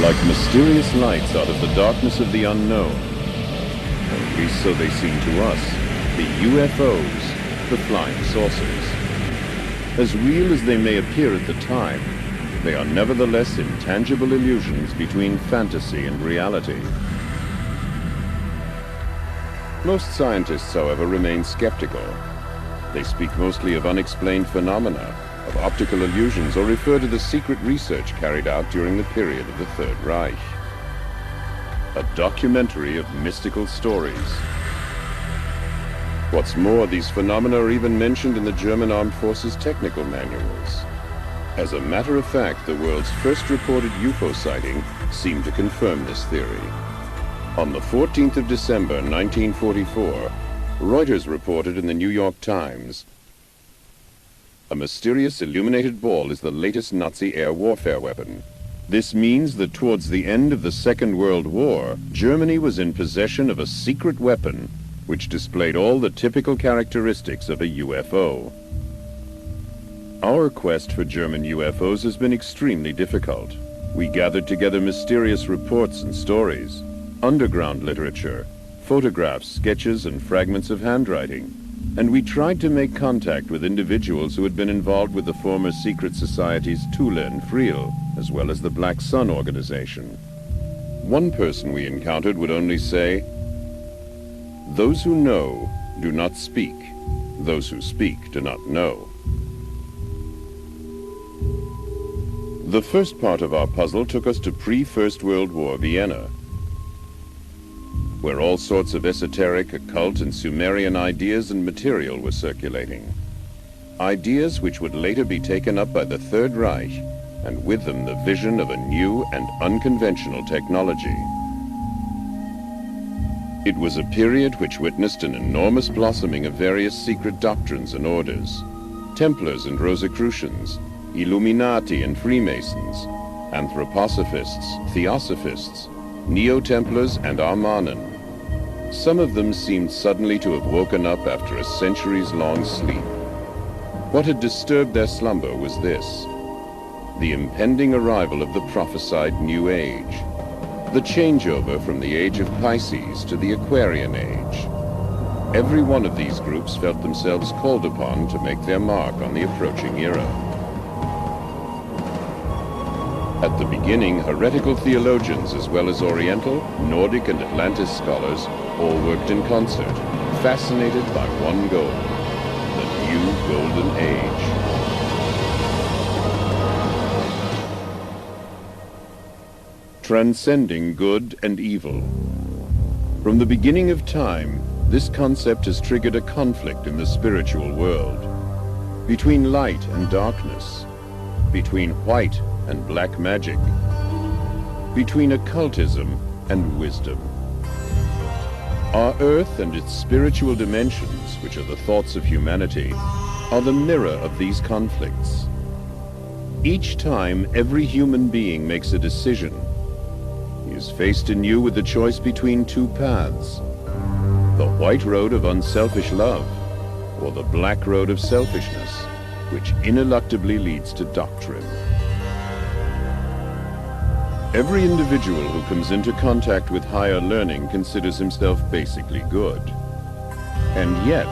Like mysterious lights out of the darkness of the unknown, or at least so they seem to us, the UFOs, the flying saucers. As real as they may appear at the time, they are nevertheless intangible illusions between fantasy and reality. Most scientists, however, remain skeptical. They speak mostly of unexplained phenomena, of optical illusions, or refer to the secret research carried out during the period of the Third Reich. A documentary of mystical stories. What's more, these phenomena are even mentioned in the German Armed Forces technical manuals. As a matter of fact, the world's first reported UFO sighting seemed to confirm this theory. On the 14th of December, 1944, Reuters reported in the New York Times, "A mysterious illuminated ball is the latest Nazi air warfare weapon. This means that towards the end of the Second World War, Germany was in possession of a secret weapon which displayed all the typical characteristics of a UFO." Our quest for German UFOs has been extremely difficult. We gathered together mysterious reports and stories, underground literature, photographs, sketches, and fragments of handwriting, and we tried to make contact with individuals who had been involved with the former secret societies Thule and Friel, as well as the Black Sun organization. One person we encountered would only say, "Those who know do not speak. Those who speak do not know." The first part of our puzzle took us to pre-First World War Vienna, where all sorts of esoteric, occult, and Sumerian ideas and material were circulating. Ideas which would later be taken up by the Third Reich, and with them the vision of a new and unconventional technology. It was a period which witnessed an enormous blossoming of various secret doctrines and orders: Templars and Rosicrucians, Illuminati and Freemasons, Anthroposophists, Theosophists, Neo-Templars and Armanen. Some of them seemed suddenly to have woken up after a centuries-long sleep. What had disturbed their slumber was this: the impending arrival of the prophesied New Age, the changeover from the age of Pisces to the Aquarian Age. Every one of these groups felt themselves called upon to make their mark on the approaching era. At the beginning, heretical theologians as well as Oriental, Nordic, and Atlantis scholars all worked in concert, fascinated by one goal: the new golden age. Transcending good and evil. From the beginning of time, this concept has triggered a conflict in the spiritual world, between light and darkness, between white and black magic, between occultism and wisdom. Our Earth and its spiritual dimensions, which are the thoughts of humanity, are the mirror of these conflicts. Each time every human being makes a decision, he is faced anew with the choice between two paths: the white road of unselfish love, or the black road of selfishness, which ineluctably leads to doctrine. Every individual who comes into contact with higher learning considers himself basically good. And yet,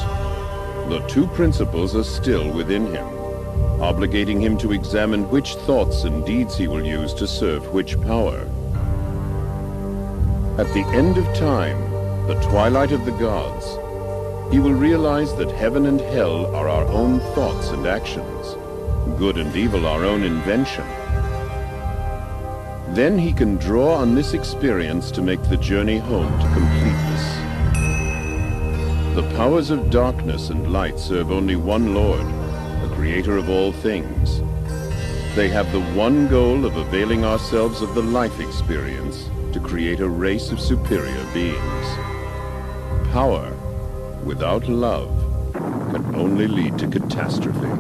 the two principles are still within him, obligating him to examine which thoughts and deeds he will use to serve which power. At the end of time, the twilight of the gods, he will realize that heaven and hell are our own thoughts and actions, good and evil our own invention. Then he can draw on this experience to make the journey home to completeness. The powers of darkness and light serve only one Lord, the creator of all things. They have the one goal of availing ourselves of the life experience to create a race of superior beings. Power without love can only lead to catastrophe.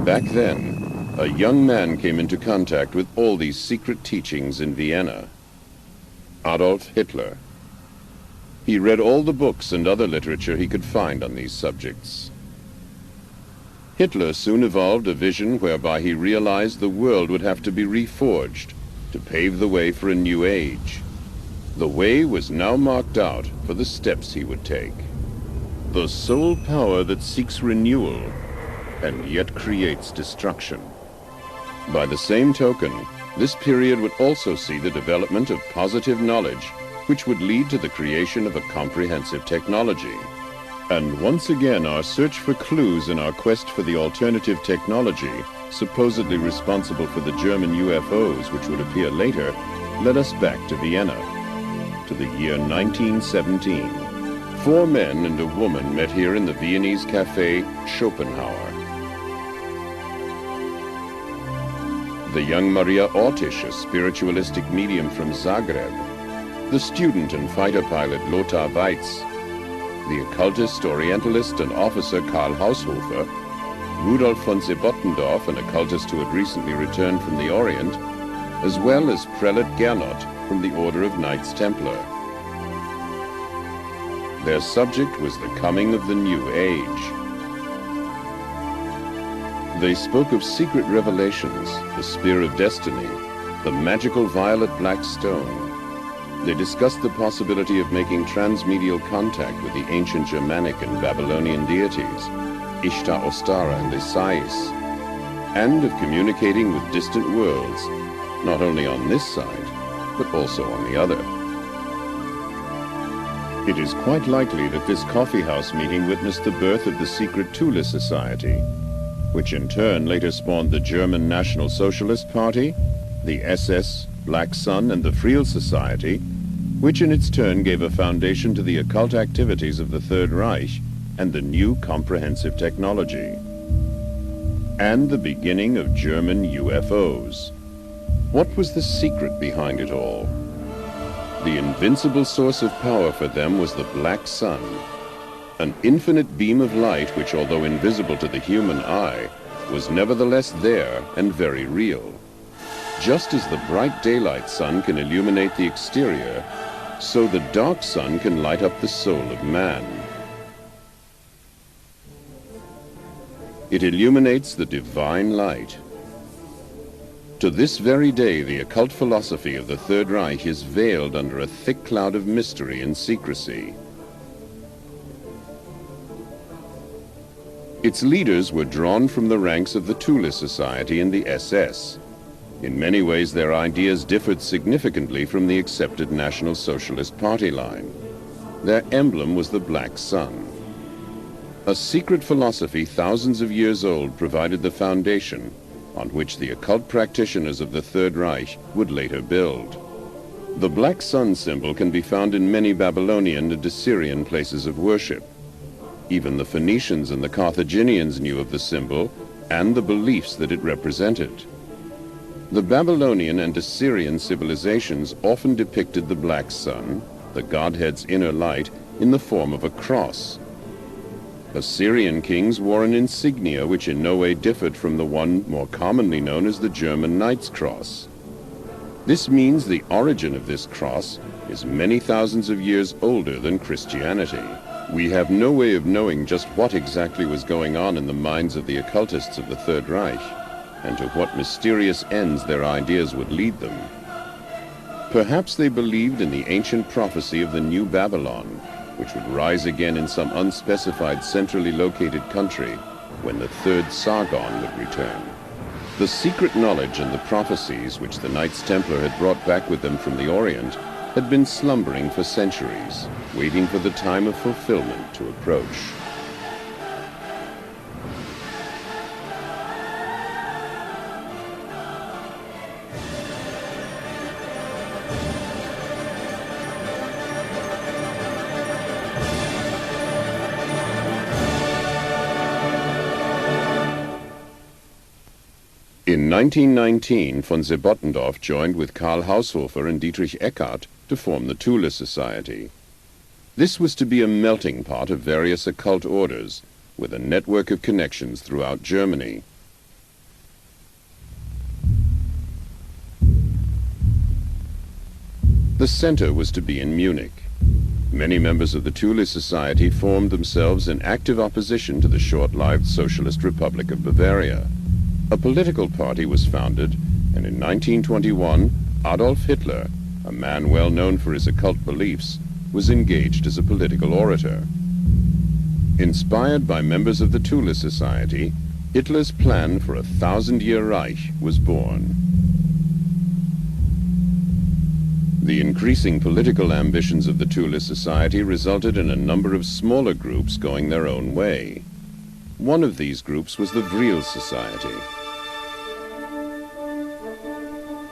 Back then, a young man came into contact with all these secret teachings in Vienna: Adolf Hitler. He read all the books and other literature he could find on these subjects. Hitler soon evolved a vision whereby he realized the world would have to be reforged to pave the way for a new age. The way was now marked out for the steps he would take. The sole power that seeks renewal and yet creates destruction. By the same token, this period would also see the development of positive knowledge, which would lead to the creation of a comprehensive technology. And once again, our search for clues in our quest for the alternative technology, supposedly responsible for the German UFOs which would appear later, led us back to Vienna, to the year 1917. 4 men and a woman met here in the Viennese cafe Schopenhauer. The young Maria Ortisch, a spiritualistic medium from Zagreb, the student and fighter pilot Lothar Weitz, the occultist, orientalist, and officer Karl Haushofer, Rudolf von Sebottendorf, an occultist who had recently returned from the Orient, as well as Prelate Gernot from the Order of Knights Templar. Their subject was the coming of the New Age. They spoke of secret revelations, the Spear of Destiny, the magical violet black stone. They discussed the possibility of making transmedial contact with the ancient Germanic and Babylonian deities, Ishtar, Ostara, and Isais, and of communicating with distant worlds, not only on this side, but also on the other. It is quite likely that this coffeehouse meeting witnessed the birth of the secret Thule Society, which in turn later spawned the German National Socialist Party, the SS, Black Sun, and the Friel Society, which in its turn gave a foundation to the occult activities of the Third Reich and the new comprehensive technology. And the beginning of German UFOs. What was the secret behind it all? The invincible source of power for them was the Black Sun, an infinite beam of light which, although invisible to the human eye, was nevertheless there and very real. Just as the bright daylight sun can illuminate the exterior, so the dark sun can light up the soul of man. It illuminates the divine light. To this very day, the occult philosophy of the Third Reich is veiled under a thick cloud of mystery and secrecy. Its leaders were drawn from the ranks of the Thule Society and the SS. In many ways, their ideas differed significantly from the accepted National Socialist Party line. Their emblem was the Black Sun. A secret philosophy thousands of years old provided the foundation on which the occult practitioners of the Third Reich would later build. The Black Sun symbol can be found in many Babylonian and Assyrian places of worship. Even the Phoenicians and the Carthaginians knew of the symbol and the beliefs that it represented. The Babylonian and Assyrian civilizations often depicted the Black Sun, the Godhead's inner light, in the form of a cross. Assyrian kings wore an insignia which in no way differed from the one more commonly known as the German Knight's Cross. This means the origin of this cross is many thousands of years older than Christianity. We have no way of knowing just what exactly was going on in the minds of the occultists of the Third Reich, and to what mysterious ends their ideas would lead them. Perhaps they believed in the ancient prophecy of the New Babylon, which would rise again in some unspecified centrally located country when the third Sargon would return. The secret knowledge and the prophecies which the Knights Templar had brought back with them from the Orient had been slumbering for centuries, waiting for the time of fulfillment to approach. In 1919, von Sebottendorf joined with Karl Haushofer and Dietrich Eckart to form the Thule Society. This was to be a melting pot of various occult orders, with a network of connections throughout Germany. The center was to be in Munich. Many members of the Thule Society formed themselves in active opposition to the short-lived Socialist Republic of Bavaria. A political party was founded, and in 1921, Adolf Hitler, a man well known for his occult beliefs, was engaged as a political orator. Inspired by members of the Thule Society, Hitler's plan for a 1,000-year Reich was born. The increasing political ambitions of the Thule Society resulted in a number of smaller groups going their own way. One of these groups was the Vril Society.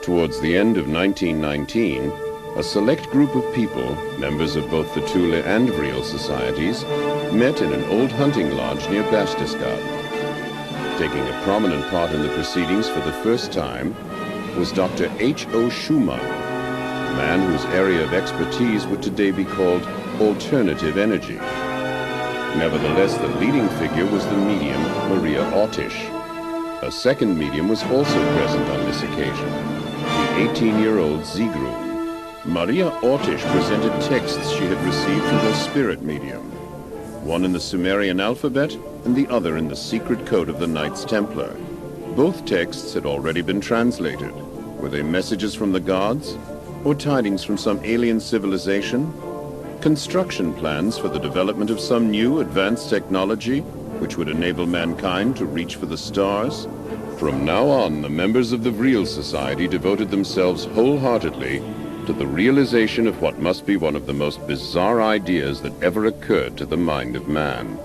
Towards the end of 1919, a select group of people, members of both the Thule and Vril societies, met in an old hunting lodge near Berchtesgaden. Taking a prominent part in the proceedings for the first time was Dr. H.O. Schumann, a man whose area of expertise would today be called alternative energy. Nevertheless, the leading figure was the medium, Maria Ortisch. A second medium was also present on this occasion, the 18-year-old Sigrun. Maria Ortisch presented texts she had received from her spirit medium, one in the Sumerian alphabet and the other in the secret code of the Knights Templar. Both texts had already been translated. Were they messages from the gods, or tidings from some alien civilization? Construction plans for the development of some new advanced technology which would enable mankind to reach for the stars? From now on, the members of the Vril Society devoted themselves wholeheartedly to the realization of what must be one of the most bizarre ideas that ever occurred to the mind of man.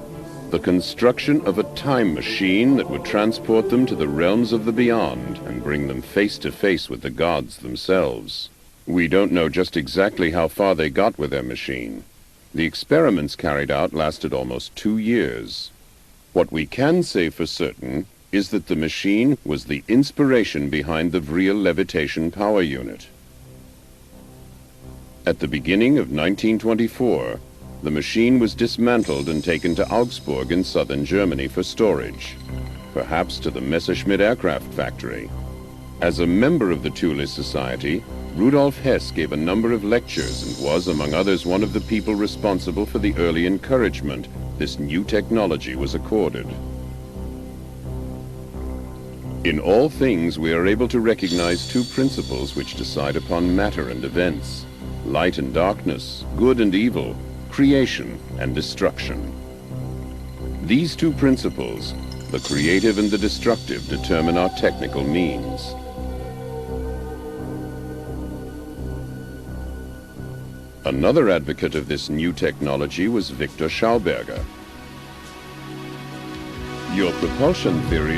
The construction of a time machine that would transport them to the realms of the beyond and bring them face to face with the gods themselves. We don't know just exactly how far they got with their machine. The experiments carried out lasted almost 2 years. What we can say for certain is that the machine was the inspiration behind the Vril levitation power unit. At the beginning of 1924, the machine was dismantled and taken to Augsburg in southern Germany for storage, perhaps to the Messerschmitt aircraft factory. As a member of the Thule Society, Rudolf Hess gave a number of lectures and was, among others, one of the people responsible for the early encouragement this new technology was accorded. In all things, we are able to recognize two principles which decide upon matter and events: light and darkness, good and evil, creation and destruction. These two principles, the creative and the destructive, determine our technical means. Another advocate of this new technology was Victor Schauberger. Your propulsion theory